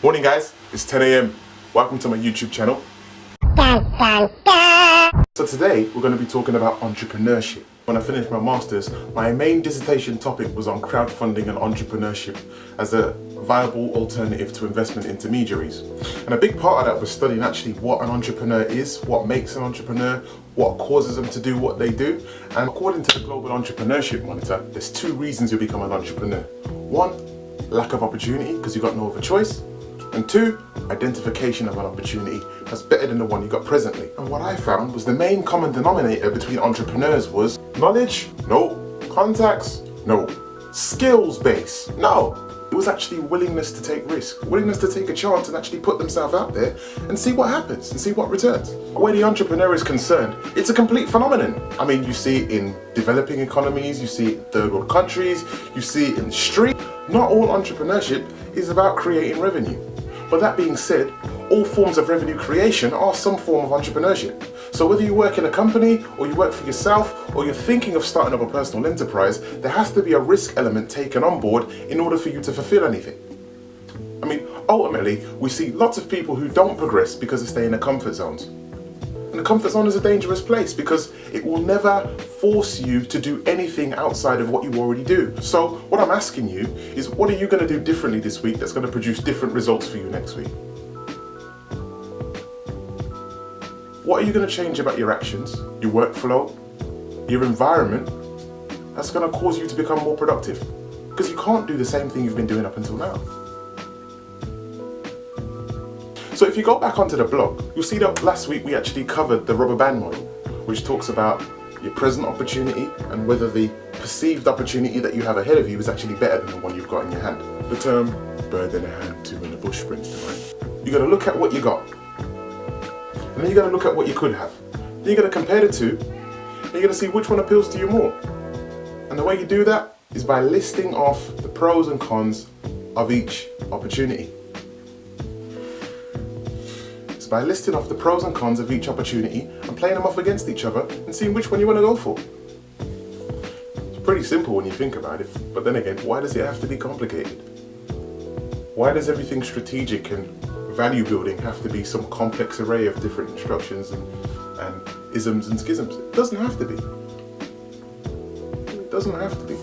Morning guys, it's 10 a.m. Welcome to my YouTube channel. So today we're going to be talking about entrepreneurship. When I finished my masters, my main dissertation topic was on crowdfunding and entrepreneurship as a viable alternative to investment intermediaries. And a big part of that was studying actually what an entrepreneur is, what makes an entrepreneur, what causes them to do what they do. And according to the Global Entrepreneurship Monitor, there's two reasons you become an entrepreneur. One, lack of opportunity because you've got no other choice. And two, identification of an opportunity that's better than the one you got presently. And what I found was the main common denominator between entrepreneurs was knowledge, no. Contacts, no. Skills base, no. It was actually willingness to take risk, willingness to take a chance and actually put themselves out there and see what happens and see what returns. Where the entrepreneur is concerned, it's a complete phenomenon. I mean, you see it in developing economies, you see it in third world countries, you see it in the street. Not all entrepreneurship is about creating revenue. But that being said, all forms of revenue creation are some form of entrepreneurship. So whether you work in a company or you work for yourself or you're thinking of starting up a personal enterprise, there has to be a risk element taken on board in order for you to fulfill anything. I mean, ultimately, we see lots of people who don't progress because they stay in their comfort zones. And the comfort zone is a dangerous place because it will never force you to do anything outside of what you already do. So what I'm asking you is, what are you going to do differently this week that's going to produce different results for you next week? What are you going to change about your actions, your workflow, your environment that's going to cause you to become more productive? Because you can't do the same thing you've been doing up until now. So if you go back onto the blog, you'll see that last week we actually covered the rubber band model, which talks about your present opportunity and whether the perceived opportunity that you have ahead of you is actually better than the one you've got in your hand. The term bird in a hand, two in the bush springs to mind. You're going to look at what you got, and then you're going to look at what you could have. Then you're going to compare the two, and you're going to see which one appeals to you more. And the way you do that is by listing off the pros and cons of each opportunity. By listing off the pros and cons of each opportunity and playing them off against each other and seeing which one you want to go for. It's pretty simple when you think about it, but then again, why does it have to be complicated? Why does everything strategic and value building have to be some complex array of different instructions and isms and schisms? It doesn't have to be. It doesn't have to be.